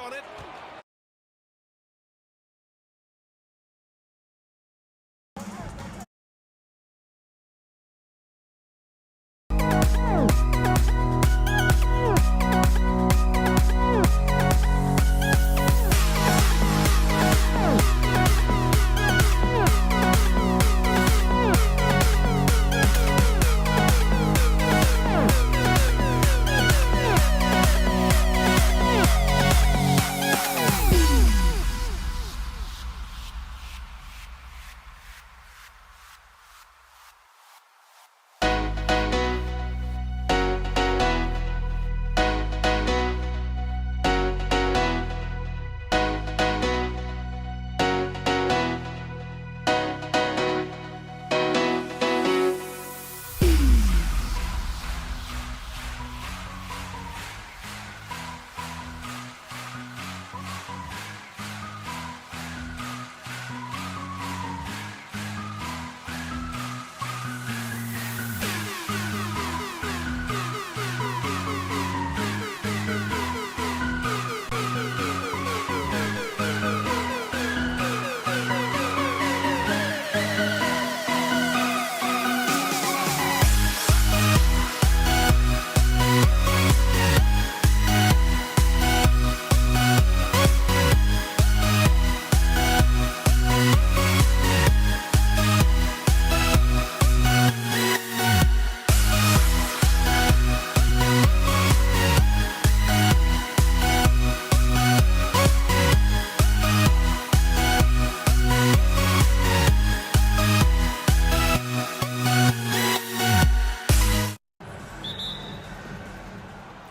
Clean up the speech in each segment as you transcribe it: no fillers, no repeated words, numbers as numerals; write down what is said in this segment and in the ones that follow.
on it.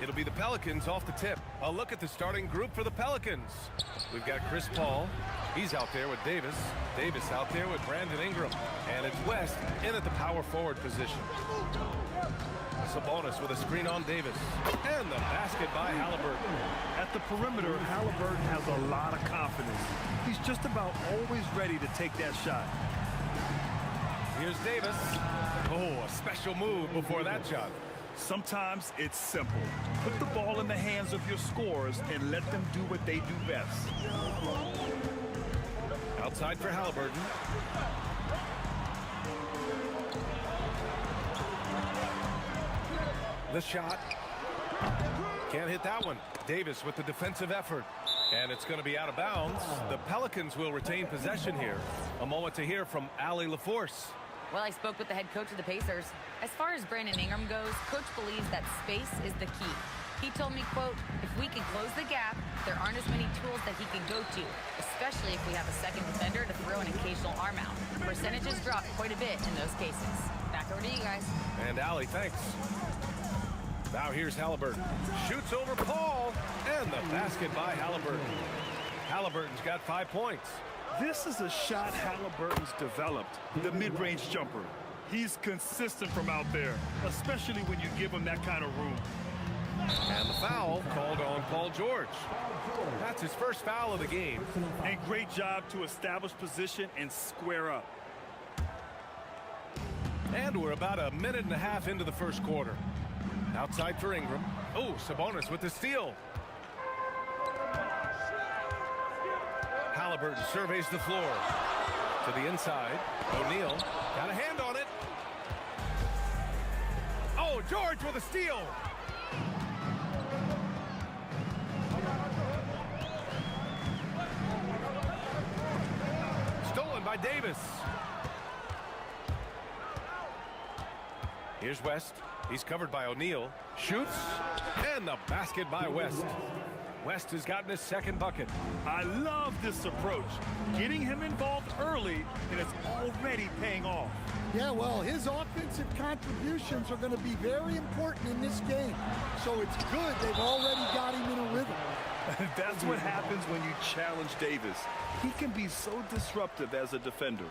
It'll be the Pelicans off the tip. A look at the starting group for the Pelicans. We've got Chris Paul. He's out there with Davis. Davis out there with Brandon Ingram. And it's West in at the power forward position. Sabonis with a screen on Davis. And the basket by Halliburton. At the perimeter, Halliburton has a lot of confidence. He's just about always ready to take that shot. Here's Davis. Oh, a special move before that shot. Sometimes it's simple. Put the ball in the hands of your scorers and let them do what they do best. Outside for Halliburton. The shot. Can't hit that one. Davis with the defensive effort. And it's going to be out of bounds. The Pelicans will retain possession here. A moment to hear from Allie LaForce. Well, I spoke with the head coach of the Pacers. As far as Brandon Ingram goes, coach believes that space is the key. He told me, quote, if we can close the gap, there aren't as many tools that he can go to, especially if we have a second defender to throw an occasional arm out. Percentages drop quite a bit in those cases. Back over to you guys. And Allie, thanks. Now here's Halliburton. Shoots over Paul, and the basket by Halliburton. Halliburton's got 5 points. This is a shot Halliburton's developed, the mid-range jumper. He's consistent from out there, especially when you give him that kind of room. And the foul called on Paul George. That's his first foul of the game. And great job to establish position and square up. And we're about a minute and a half into the first quarter. Outside for Ingram. Oh, Sabonis with the steal. Halliburton surveys the floor. To the inside. O'Neal got a hand on it. Oh, George with a steal. Stolen by Davis. Here's West. He's covered by O'Neal. Shoots. And the basket by West. West has gotten his second bucket. I love this approach. Getting him involved early, and it's already paying off. Yeah, well, his offensive contributions are going to be very important in this game. So it's good they've already got him in a rhythm. That's what happens when you challenge Davis. He can be so disruptive as a defender.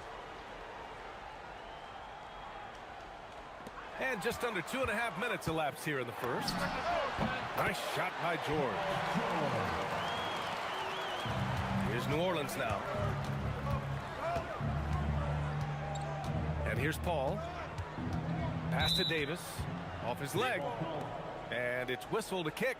And just under 2.5 minutes elapsed here in the first. Nice shot by George. Here's New Orleans now. And here's Paul. Pass to Davis. Off his leg. And it's whistled a kick.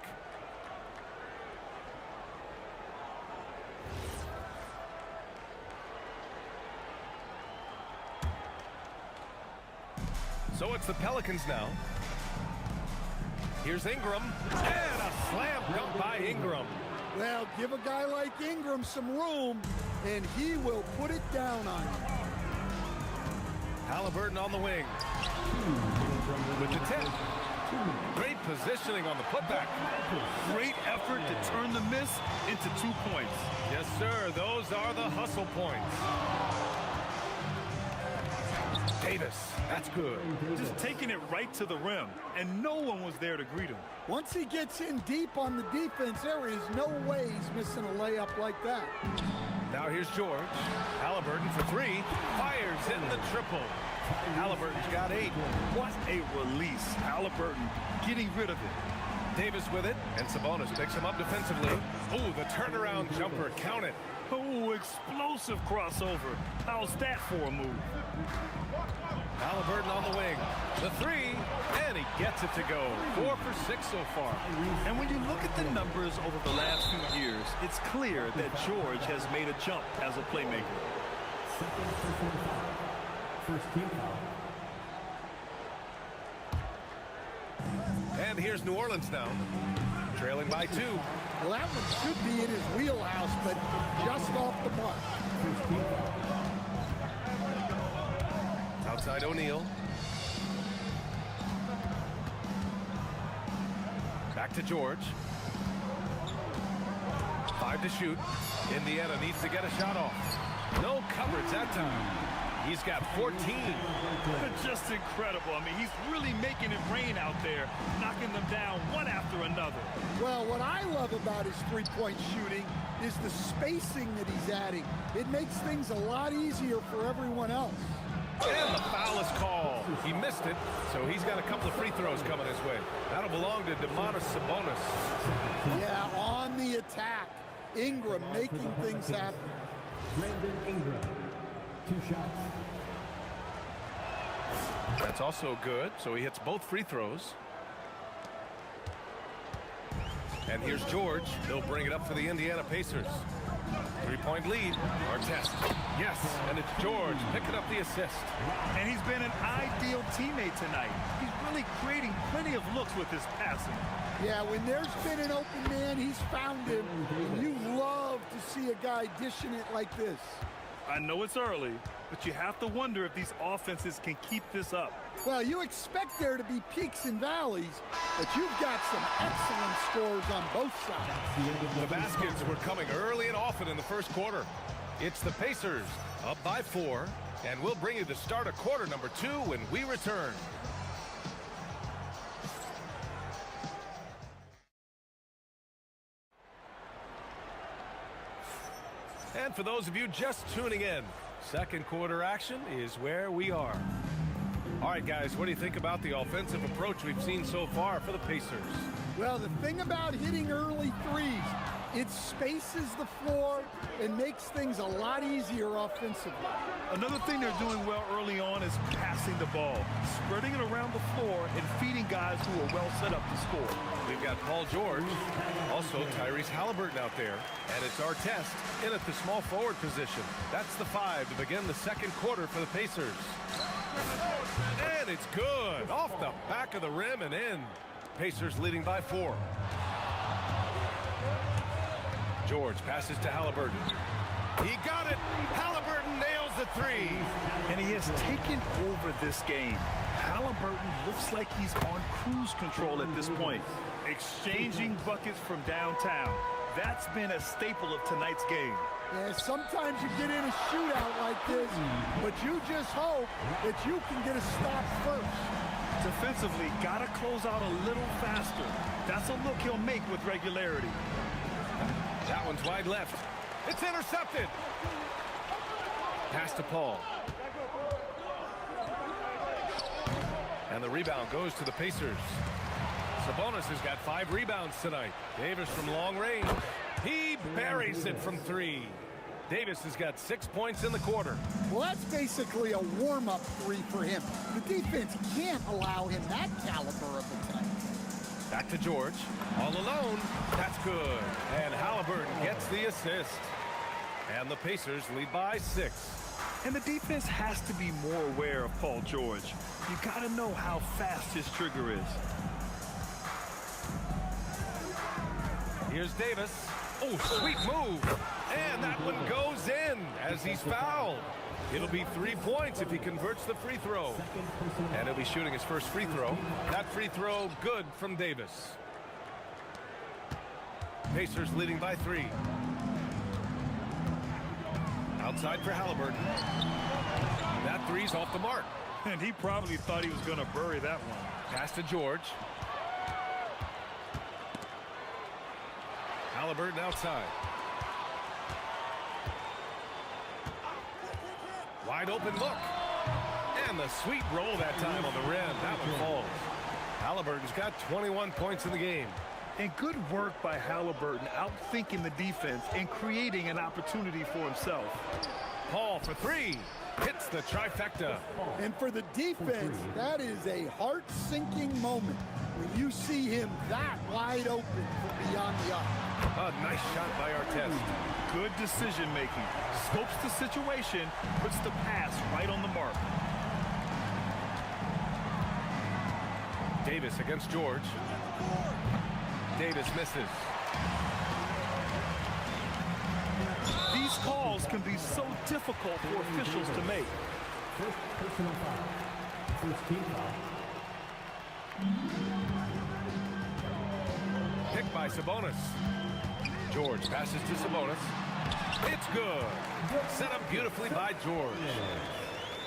So it's the Pelicans now. Here's Ingram, and a slam dunk by Ingram. Well, give a guy like Ingram some room, and he will put it down on you. Halliburton on the wing. With the tip. Great positioning on the putback. Great effort to turn the miss into 2 points. Yes, sir. Those are the hustle points. Davis, that's good. Just taking it right to the rim, and no one was there to greet him. Once he gets in deep on the defense, there is no way he's missing a layup like that. Now here's George. Halliburton for three. Fires in the triple. Halliburton's got 8. What a release. Halliburton getting rid of it. Davis with it, and Sabonis picks him up defensively. Oh, the turnaround jumper, count it. Oh, explosive crossover. How's that for a move? Halliburton on the wing. The 3, and he gets it to go. 4 for 6 so far. And when you look at the numbers over the last few years, it's clear that George has made a jump as a playmaker. And here's New Orleans now, trailing by 2. Well, that one should be in his wheelhouse, but just off the mark. Outside O'Neal. Back to George. 5 to shoot. Indiana needs to get a shot off. No coverage that time. He's got 14. Just incredible. I mean, he's really making it rain out there, knocking them down one after another. Well, what I love about his three-point shooting is the spacing that he's adding. It makes things a lot easier for everyone else. And the foul is called. He missed it, so he's got a couple of free throws coming his way. That'll belong to Domantas Sabonis. Yeah, on the attack. Ingram making things happen. Brandon Ingram, 2 shots. That's also good, so he hits both free throws. And here's George. He'll bring it up for the Indiana Pacers. 3-point lead. Artest. Yes, and it's George picking up the assist. And he's been an ideal teammate tonight. He's really creating plenty of looks with his passing. Yeah, when there's been an open man, he's found him. And you love to see a guy dishing it like this. I know it's early, but you have to wonder if these offenses can keep this up. Well, you expect there to be peaks and valleys, but you've got some excellent scores on both sides. The baskets were coming early and often in the first quarter. It's the Pacers up by 4, and we'll bring you the start of quarter number 2 when we return. And for those of you just tuning in, second quarter action is where we are. All right, guys, what do you think about the offensive approach we've seen so far for the Pacers? Well, the thing about hitting early threes, it spaces the floor and makes things a lot easier offensively. Another thing they're doing well early on is passing the ball, spreading it around the floor and feeding guys who are well set up to score. We've got Paul George, also Tyrese Halliburton out there, and it's Artest in at the small forward position. That's the 5 to begin the second quarter for the Pacers. And it's good, off the back of the rim and in. Pacers leading by 4. George passes to Halliburton. He got it. Halliburton nails the 3. And he has taken over this game. Halliburton looks like he's on cruise control at this point. Exchanging buckets from downtown. That's been a staple of tonight's game. Yeah, sometimes you get in a shootout like this, but you just hope that you can get a stop first. Defensively, got to close out a little faster. That's a look he'll make with regularity. That one's wide left. It's intercepted. Pass to Paul. And the rebound goes to the Pacers. Sabonis has got 5 rebounds tonight. Davis from long range. He buries it from 3. Davis has got 6 points in the quarter. Well, that's basically a warm-up 3 for him. The defense can't allow him that caliber of attack. Back to George. All alone. That's good. And Halliburton gets the assist. And the Pacers lead by 6. And the defense has to be more aware of Paul George. You got to know how fast his trigger is. Here's Davis. Oh, sweet move. And that one goes in as he's fouled. It'll be 3 points if he converts the free throw. And he'll be shooting his first free throw. That free throw good from Davis. Pacers leading by 3. Outside for Halliburton. That three's off the mark. And he probably thought he was going to bury that one. Pass to George. Halliburton outside. Wide open look. And the sweet roll that time on the rim. That one falls. Halliburton's got 21 points in the game. And good work by Halliburton, outthinking the defense and creating an opportunity for himself. Paul for 3. Hits the trifecta. And for the defense, that is a heart-sinking moment when you see him that wide open from beyond the arc. A nice shot by Artest. Good decision-making. Scopes the situation, puts the pass right on the mark. Davis against George. Davis misses. These calls can be so difficult for officials to make. First personal foul. First team foul. Picked by Sabonis. George passes to Sabonis. It's good. Set up beautifully by George.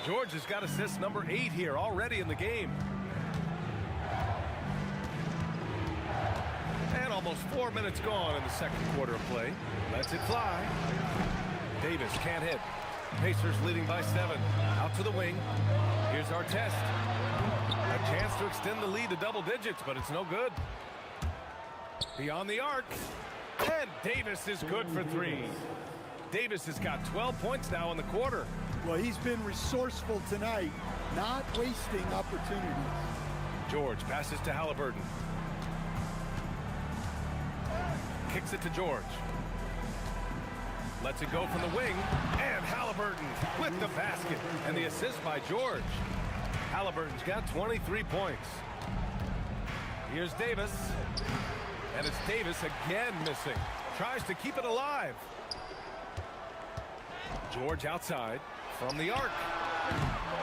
George has got assist number 8 here already in the game. And almost 4 minutes gone in the second quarter of play. Lets it fly. Davis can't hit. Pacers leading by 7. Out to the wing. Here's Artest. A chance to extend the lead to double digits, but it's no good. Beyond the arc. And Davis is good for 3. Davis has got 12 points now in the quarter. Well, he's been resourceful tonight, not wasting opportunities. George passes to Halliburton. Kicks it to George. Lets it go from the wing. And Halliburton with the basket. And the assist by George. Halliburton's got 23 points. Here's Davis. And it's Davis again missing. Tries to keep it alive. George outside from the arc.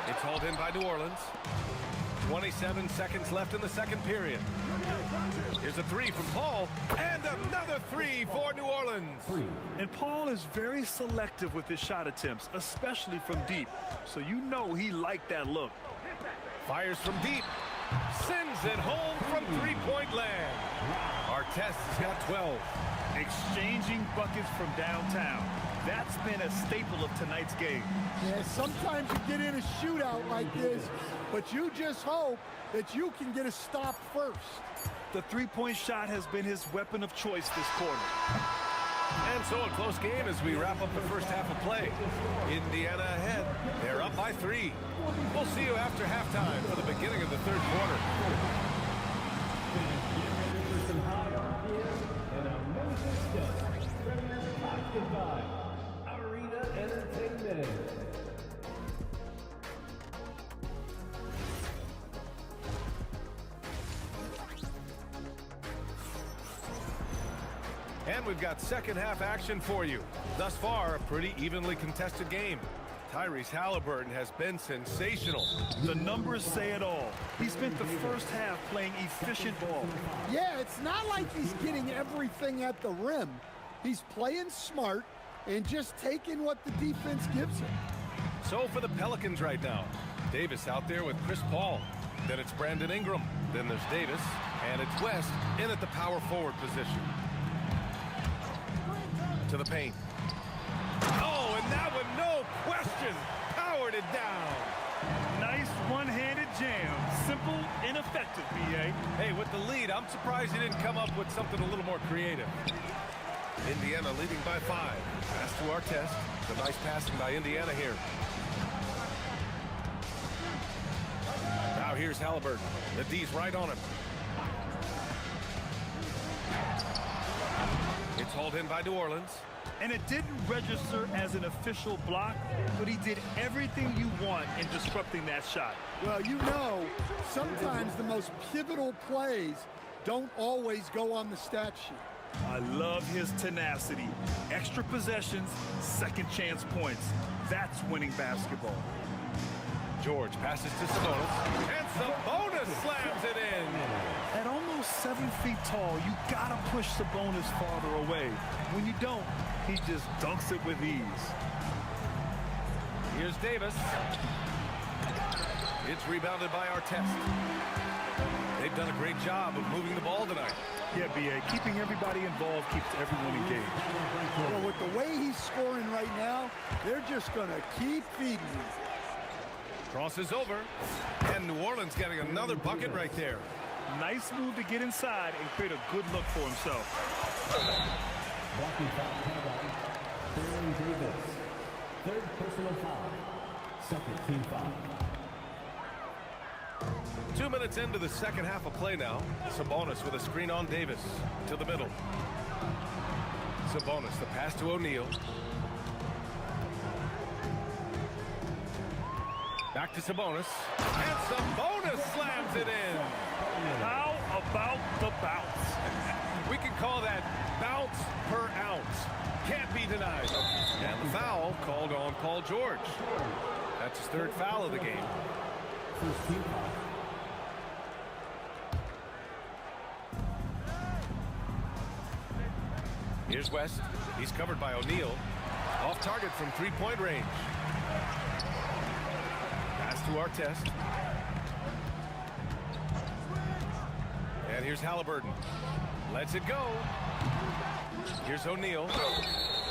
It's hauled in by New Orleans. 27 seconds left in the second period. Here's a 3 from Paul. And another 3 for New Orleans. And Paul is very selective with his shot attempts, especially from deep. So you know he liked that look. Fires from deep. Sends it home from three-point land. Artest has got 12. Exchanging buckets from downtown. That's been a staple of tonight's game. Yeah, sometimes you get in a shootout like this, but you just hope that you can get a stop first. The three-point shot has been his weapon of choice this quarter. And so a close game as we wrap up the first half of play. Indiana ahead. They're up by 3. We'll see you after halftime for the beginning of the third quarter. Arena Entertainment. And we've got second half action for you. Thus far, a pretty evenly contested game. Tyrese Halliburton has been sensational. The numbers say it all. He spent the first half playing efficient ball. Yeah, it's not like he's getting everything at the rim. He's playing smart and just taking what the defense gives him. So for the Pelicans right now, Davis out there with Chris Paul. Then it's Brandon Ingram. Then there's Davis. And it's West in at the power forward position. To the paint. Oh, and that one, no question, powered it down. Nice one-handed jam. Simple and effective, B.A. Hey, with the lead, I'm surprised he didn't come up with something a little more creative. Indiana leading by 5. Pass to Artest. The nice passing by Indiana here. Now here's Halliburton. The D's right on him. It's hauled in by New Orleans. And it didn't register as an official block, but he did everything you want in disrupting that shot. Well, you know, sometimes the most pivotal plays don't always go on the stat sheet. I love his tenacity. Extra possessions, second chance points. That's winning basketball. George passes to Sabonis, and Sabonis slams it in. At almost 7 feet tall, you gotta push Sabonis farther away. When you don't, he just dunks it with ease. Here's Davis. It's rebounded by Artest. They've done a great job of moving the ball tonight. Yeah, B.A., keeping everybody involved keeps everyone engaged. Well, with the way he's scoring right now, they're just going to keep feeding him. Crosses over, and New Orleans getting another bucket right there. Nice move to get inside and create a good look for himself. Blocking foul called on Baron Davis. Third personal foul. Second team foul. 2 minutes into the second half of play now. Sabonis with a screen on Davis to the middle. Sabonis, the pass to O'Neal. Back to Sabonis. And Sabonis slams it in. How about the bounce? We can call that bounce per ounce. Can't be denied. And the foul called on Paul George. That's his third foul of the game. First team foul. Here's West. He's covered by O'Neal. Off target from three-point range. Pass to Artest. And here's Halliburton. Lets it go. Here's O'Neal.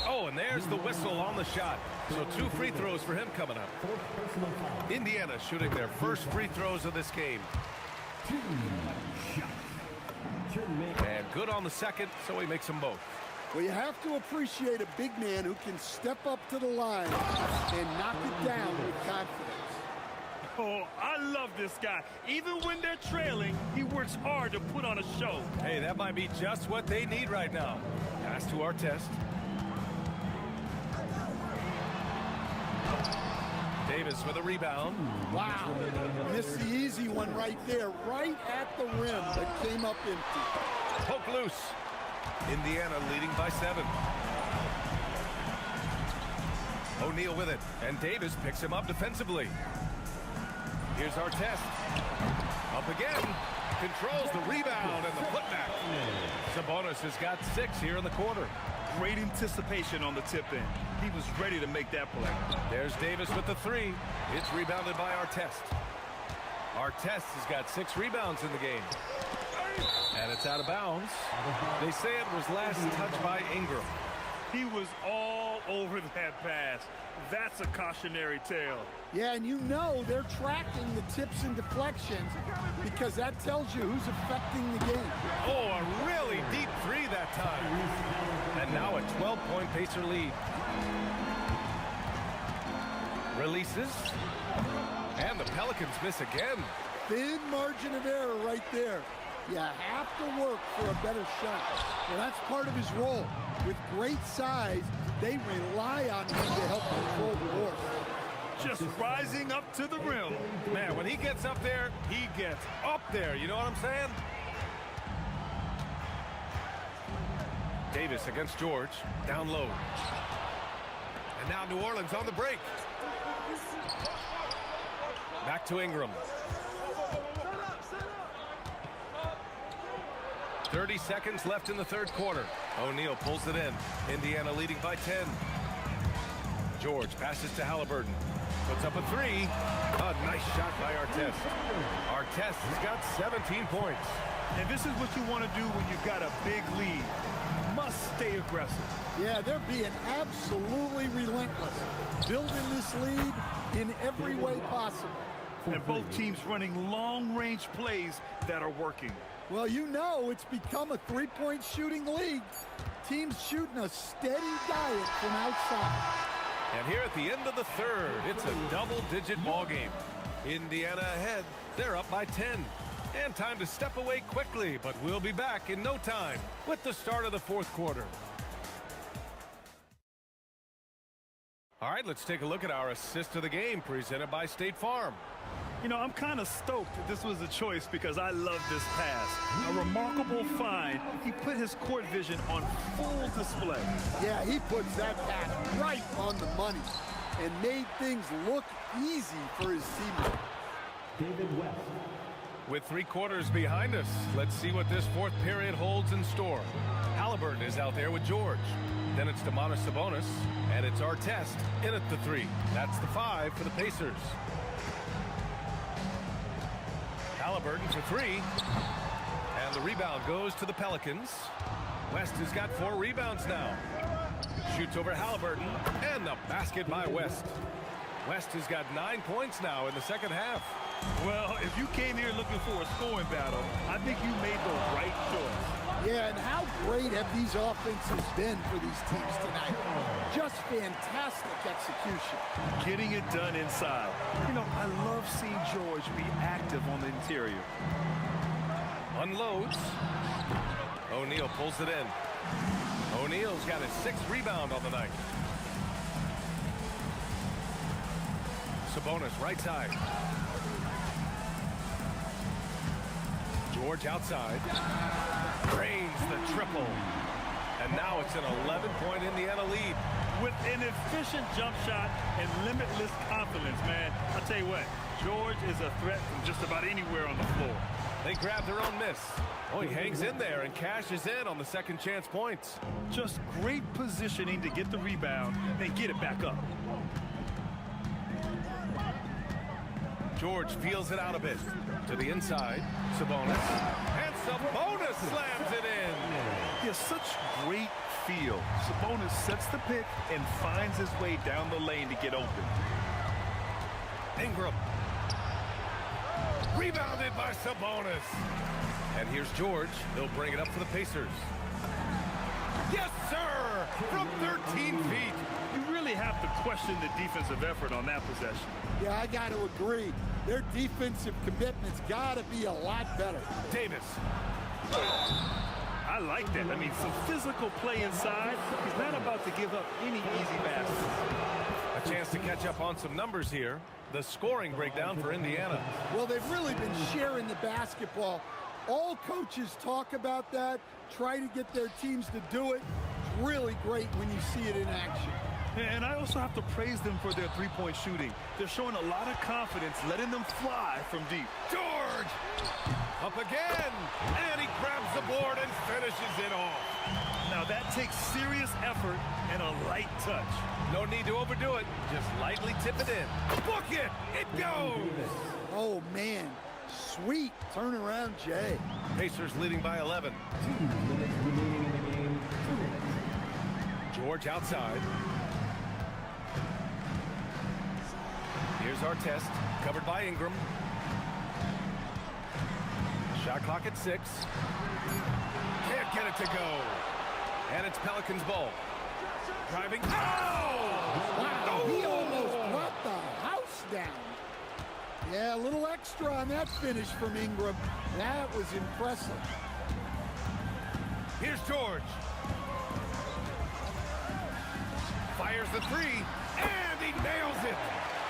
Oh, and there's the whistle on the shot. So 2 free throws for him coming up. Fourth personal foul. Indiana shooting their first free throws of this game. And good on the second, so he makes them both. Well, you have to appreciate a big man who can step up to the line and knock it down with confidence. Oh, I love this guy. Even when they're trailing, he works hard to put on a show. Hey, that might be just what they need right now. Pass to Artest. Davis with a rebound. Wow. Missed the easy one right there, right at the rim, but came up empty. Poke loose. Indiana leading by 7. O'Neal with it, and Davis picks him up defensively. Here's Artest. Up again. Controls the rebound and the putback. Sabonis has got 6 here in the quarter. Great anticipation on the tip-in. He was ready to make that play. There's Davis with the 3. It's rebounded by Artest. Artest has got 6 rebounds in the game. And it's out of bounds. They say it was last touched by Ingram. He was all over that pass. That's a cautionary tale. Yeah, and you know they're tracking the tips and deflections because that tells you who's affecting the game. Oh, a really deep 3 that time. And now a 12-point Pacer lead. Releases. And the Pelicans miss again. Thin margin of error right there. You have to work for a better shot. Well, that's part of his role. With great size, they rely on him to help control the court. Just rising up to the rim. Man, when he gets up there, he gets up there. You know what I'm saying? Davis against George. Down low. And now New Orleans on the break. Back to Ingram. 30 seconds left in the third quarter. O'Neal pulls it in. Indiana leading by 10. George passes to Halliburton. Puts up a 3. A nice shot by Artest. Artest has got 17 points. And this is what you want to do when you've got a big lead. Must stay aggressive. Yeah, they're being absolutely relentless. Building this lead in every way possible. And both teams running long-range plays that are working. Well, you know it's become a three-point shooting league. Teams shooting a steady diet from outside. And here at the end of the third, it's a double-digit ball game. Indiana ahead. They're up by 10. And time to step away quickly, but we'll be back in no time with the start of the fourth quarter. All right, let's take a look at our assist of the game presented by State Farm. You know, I'm kind of stoked that this was a choice because I love this pass. A remarkable find. He put his court vision on full display. Yeah, he puts that pass right on the money and made things look easy for his teammate. David West. With 3 quarters behind us, let's see what this 4th period holds in store. Halliburton is out there with George. Then it's Sabonis, and it's our test in at the 3. That's the 5 for the Pacers. Halliburton for 3. And the rebound goes to the Pelicans. West has got 4 rebounds now. Shoots over Halliburton, and the basket by West. West has got 9 points now in the second half. Well, if you came here looking for a scoring battle, I think you made the right choice. Yeah, and how great have these offenses been for these teams tonight? Just fantastic execution. Getting it done inside. You know, I love seeing George be active on the interior. Unloads. O'Neal pulls it in. O'Neal's got his 6th rebound on the night. Sabonis right side. George outside. Drains the triple. And now it's an 11-point Indiana lead. With an efficient jump shot and limitless confidence, man. I'll tell you what, George is a threat from just about anywhere on the floor. They grab their own miss. Oh, he hangs in there and cashes in on the second chance points. Just great positioning to get the rebound and get it back up. George feels it out a bit. To the inside, Sabonis. And Sabonis slams it in. He has such great feel. Sabonis sets the pick and finds his way down the lane to get open. Ingram. Rebounded by Sabonis. And here's George. He'll bring it up for the Pacers. Yes, sir! From 13 feet. You really have to question the defensive effort on that possession. Yeah, I got to agree. Their defensive commitment's got to be a lot better. Davis. I like that. I mean, some physical play inside. He's not about to give up any easy passes. A chance to catch up on some numbers here. The scoring breakdown for Indiana. Well, they've really been sharing the basketball. All coaches talk about that, try to get their teams to do it. It's really great when you see it in action. And I also have to praise them for their three-point shooting. They're showing a lot of confidence, letting them fly from deep. George! Up again! And he grabs the board and finishes it off. Now that takes serious effort and a light touch. No need to overdo it. Just lightly tip it in. Book it! It goes! Oh, man. Sweet turnaround, Jay. Pacers leading by 11. 2 minutes remaining in the game. 2 minutes. George outside. Here's our test, covered by Ingram. Shot clock at 6. Can't get it to go. And it's Pelicans ball. Driving. Oh! Wow, he almost brought the house down. Yeah, a little extra on that finish from Ingram. That was impressive. Here's George. Fires the 3, and he nails it.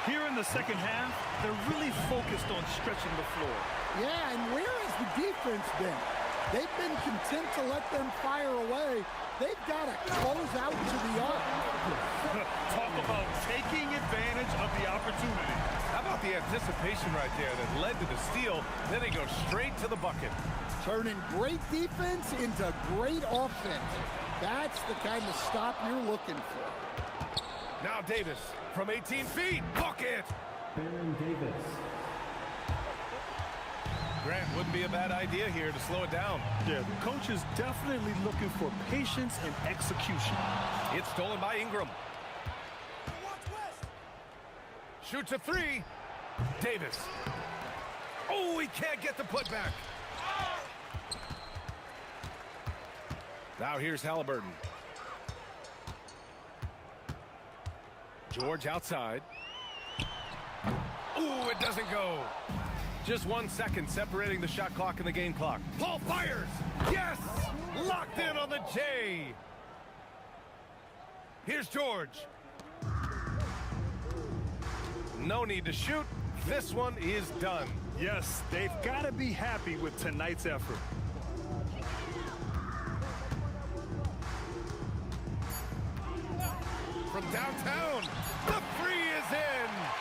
Here in the second half, they're really focused on stretching the floor. Yeah, and where has the defense been? They've been content to let them fire away. They've got to close out to the arc. Talk about taking advantage of the opportunity. How about the anticipation right there that led to the steal? Then he goes straight to the bucket. Turning great defense into great offense. That's the kind of stop you're looking for. Now Davis from 18 feet. Bucket! Baron Davis. Grant wouldn't be a bad idea here to slow it down. Yeah, the coach is definitely looking for patience and execution. It's stolen by Ingram. Shoots a 3. Davis. Oh, he can't get the putback. Now here's Halliburton. George outside. Ooh, it doesn't go. Just 1 second separating the shot clock and the game clock. Paul fires. Yes! Locked in on the J. Here's George. No need to shoot. This one is done. Yes, they've got to be happy with tonight's effort. From downtown, the three is in.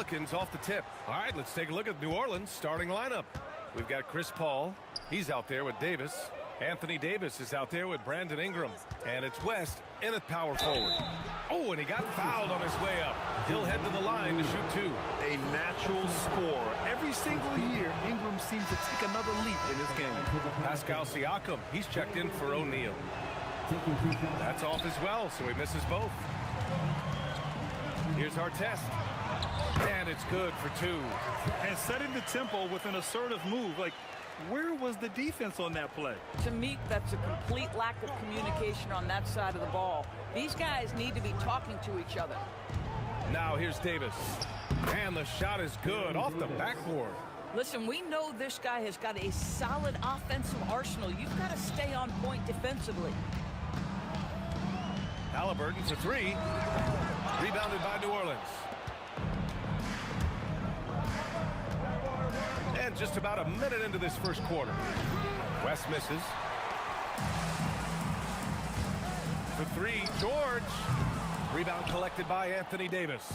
Pelicans off the tip. All right, let's take a look at New Orleans starting lineup. We've got Chris Paul. He's out there with Davis. Anthony Davis is out there with Brandon Ingram. And it's West in at power forward. Oh, and he got fouled on his way up. He'll head to the line to shoot two. A natural score. Every single year, Ingram seems to take another leap in this game. Pascal Siakam, he's checked in for O'Neal. That's off as well, so he misses both. Here's our test. And it's good for two. And setting the tempo with an assertive move. Like, where was the defense on that play? To me, that's a complete lack of communication on that side of the ball. These guys need to be talking to each other. Now here's Davis. And the shot is good off the backboard. Listen, we know this guy has got a solid offensive arsenal. You've got to stay on point defensively. Halliburton for three. Rebounded by New Orleans. And just about a minute into this first quarter. West misses. For three, George. Rebound collected by Anthony Davis.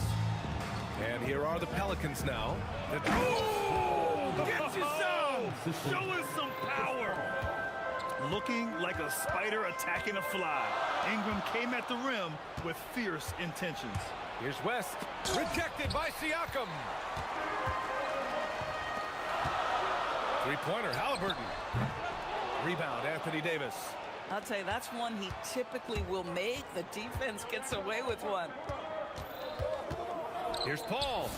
And here are the Pelicans now. Oh! Get yourself! Show us some power! Looking like a spider attacking a fly. Ingram came at the rim with fierce intentions. Here's West. Rejected by Siakam. Three-pointer, Halliburton. Rebound, Anthony Davis. I'll tell you, that's one he typically will make. The defense gets away with one. Here's Paul.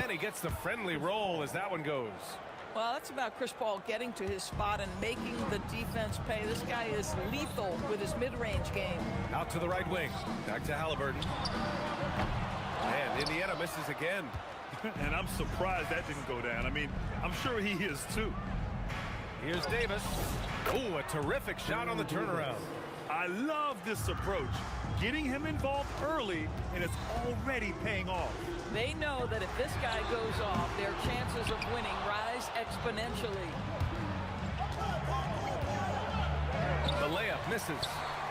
And he gets the friendly roll as that one goes. Well, that's about Chris Paul getting to his spot and making the defense pay. This guy is lethal with his mid-range game. Out to the right wing. Back to Halliburton. And Indiana misses again. And I'm surprised that didn't go down. I mean, I'm sure he is too. Here's Davis. Ooh, a terrific shot on the turnaround. I love this approach. Getting him involved early, and it's already paying off. They know that if this guy goes off, their chances of winning rise exponentially. The layup misses.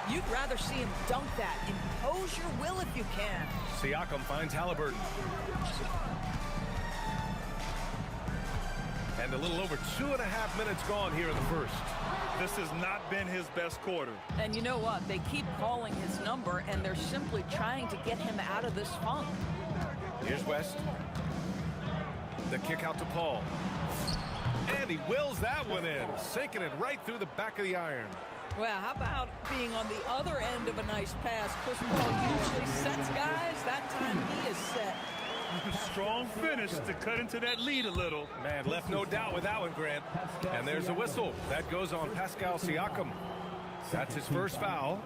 You'd rather see him dunk that. Impose your will if you can. Siakam finds Halliburton. And a little over 2.5 minutes gone here in the first. This has not been his best quarter. And you know what? They keep calling his number, and they're simply trying to get him out of this funk. Here's West. The kick out to Paul. And he wills that one in, sinking it right through the back of the iron. Well, how about being on the other end of a nice pass? Chris Paul usually sets guys. That time he is set. Strong finish to cut into that lead a little. Man, left no doubt with that one, Grant. And there's a whistle. That goes on Pascal Siakam. That's his first foul.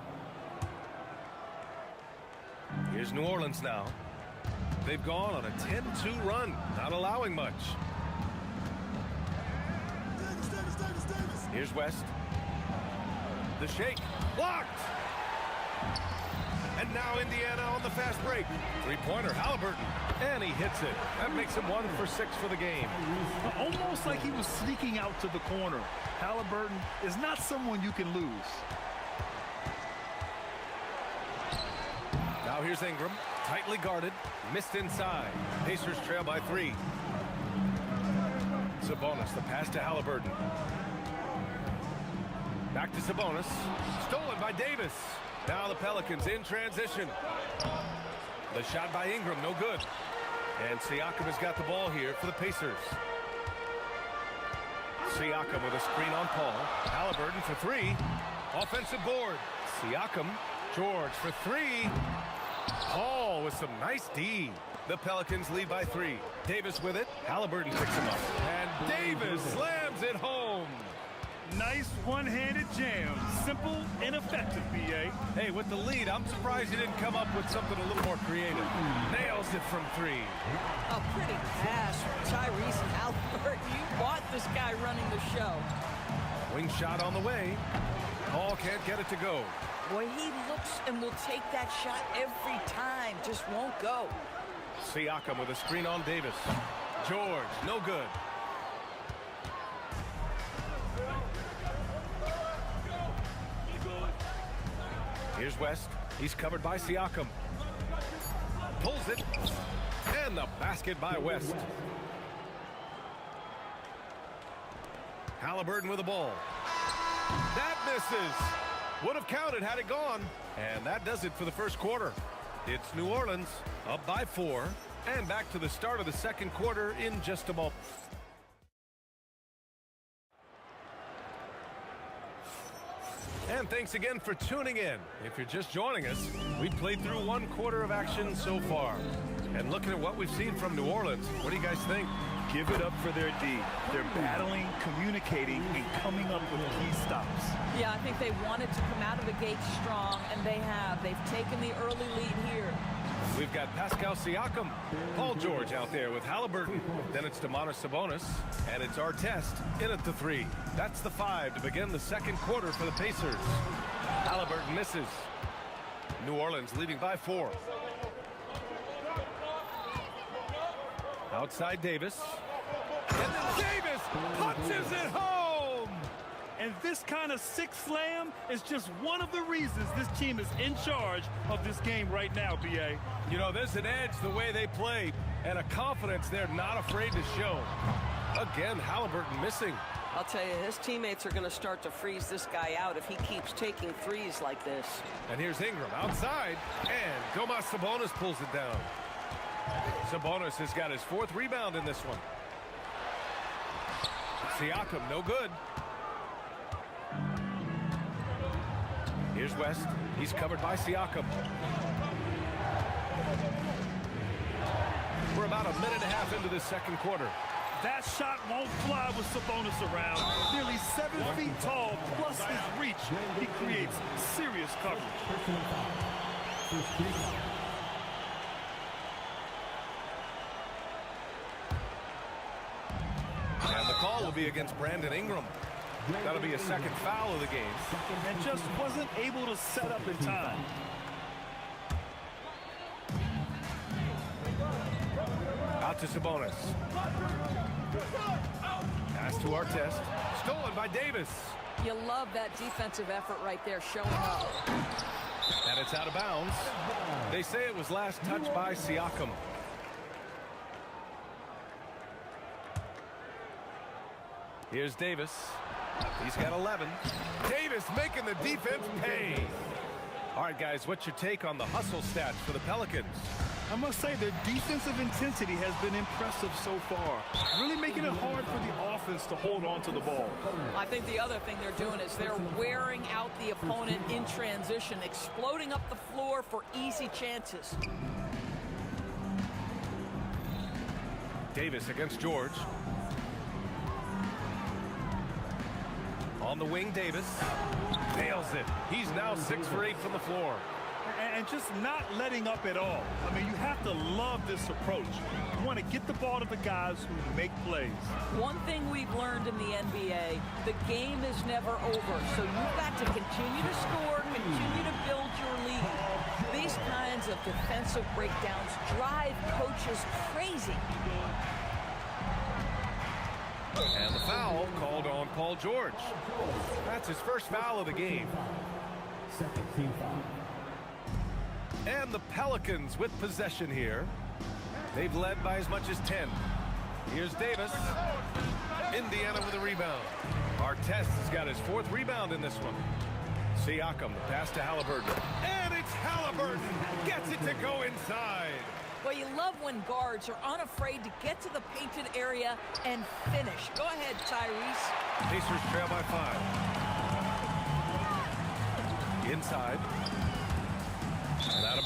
Here's New Orleans now. They've gone on a 10-2 run, not allowing much. Here's West. The shake. Blocked! And now Indiana on the fast break. Three-pointer, Halliburton. And he hits it. That makes him 1 for 6 for the game. Almost like he was sneaking out to the corner. Halliburton is not someone you can lose. Now here's Ingram. Tightly guarded. Missed inside. Pacers trail by 3. Sabonis, the pass to Halliburton. Back to Sabonis. Stolen by Davis. Now the Pelicans in transition. The shot by Ingram, no good. And Siakam has got the ball here for the Pacers. Siakam with a screen on Paul. Halliburton for 3. Offensive board. Siakam. George for 3. Paul with some nice D. The Pelicans lead by 3. Davis with it. Halliburton picks him up. And Davis slams it home. Nice one-handed jam. Simple and effective, B.A. Hey, with the lead, I'm surprised he didn't come up with something a little more creative. Nails it from 3. A pretty pass from Tyrese Halliburton. You want this guy running the show. Wing shot on the way. Paul can't get it to go. Boy, he looks and will take that shot every time. Just won't go. Siakam with a screen on Davis. George, no good. Here's West. He's covered by Siakam. Pulls it. And the basket by West. Halliburton with the ball. That misses. Would have counted had it gone. And that does it for the first quarter. It's New Orleans up by 4. And back to the start of the second quarter in just a moment. And thanks again for tuning in. If you're just joining us, we played through 1 quarter of action so far. And looking at what we've seen from New Orleans, what do you guys think? Give it up for their D. They're battling, communicating, and coming up with key stops. Yeah, I think they wanted to come out of the gate strong, and they have. They've taken the early lead here. We've got Pascal Siakam, Paul George out there with Halliburton. Then it's Domantas Sabonis, and it's Artest in at the 3. That's the 5 to begin the second quarter for the Pacers. Halliburton misses. New Orleans leading by 4. Outside Davis. And then Davis punches it home. And this kind of six slam is just one of the reasons this team is in charge of this game right now, B.A. You know, there's an edge the way they play and a confidence they're not afraid to show. Again, Halliburton missing. I'll tell you, his teammates are going to start to freeze this guy out if he keeps taking threes like this. And here's Ingram outside, and Domas Sabonis pulls it down. Sabonis has got his 4th rebound in this one. Siakam, no good. Here's West. He's covered by Siakam. We're about a minute and a half into this second quarter. That shot won't fly with Sabonis around. Nearly 7 feet tall, plus his reach. He creates serious coverage. And the call will be against Brandon Ingram. That'll be a 2nd foul of the game. And just wasn't able to set up in time. Out to Sabonis. Pass to Artest. Stolen by Davis. You love that defensive effort right there showing up. And it's out of bounds. They say it was last touched by Siakam. Here's Davis. He's got 11. Davis making the defense pay. All right, guys, what's your take on the hustle stats for the Pelicans? I must say their defensive intensity has been impressive so far. Really making it hard for the offense to hold on to the ball. I think the other thing they're doing is they're wearing out the opponent in transition, exploding up the floor for easy chances. Davis against George. On the wing, Davis nails it. He's now 6 for 8 from the floor. And just not letting up at all. I mean, you have to love this approach. You want to get the ball to the guys who make plays. One thing we've learned in the NBA, the game is never over. So you've got to continue to score, continue to build your lead. These kinds of defensive breakdowns drive coaches crazy. And the foul called on Paul George. That's his first foul of the game. Second team foul. And the Pelicans with possession here. They've led by as much as 10. Here's Davis. Indiana with a rebound. Artest has got his 4th rebound in this one. Siakam, the pass to Halliburton. And it's Halliburton. Gets it to go inside. Well, you love when guards are unafraid to get to the painted area and finish. Go ahead, Tyrese. Pacers trail by 5. Inside. And out of bounds.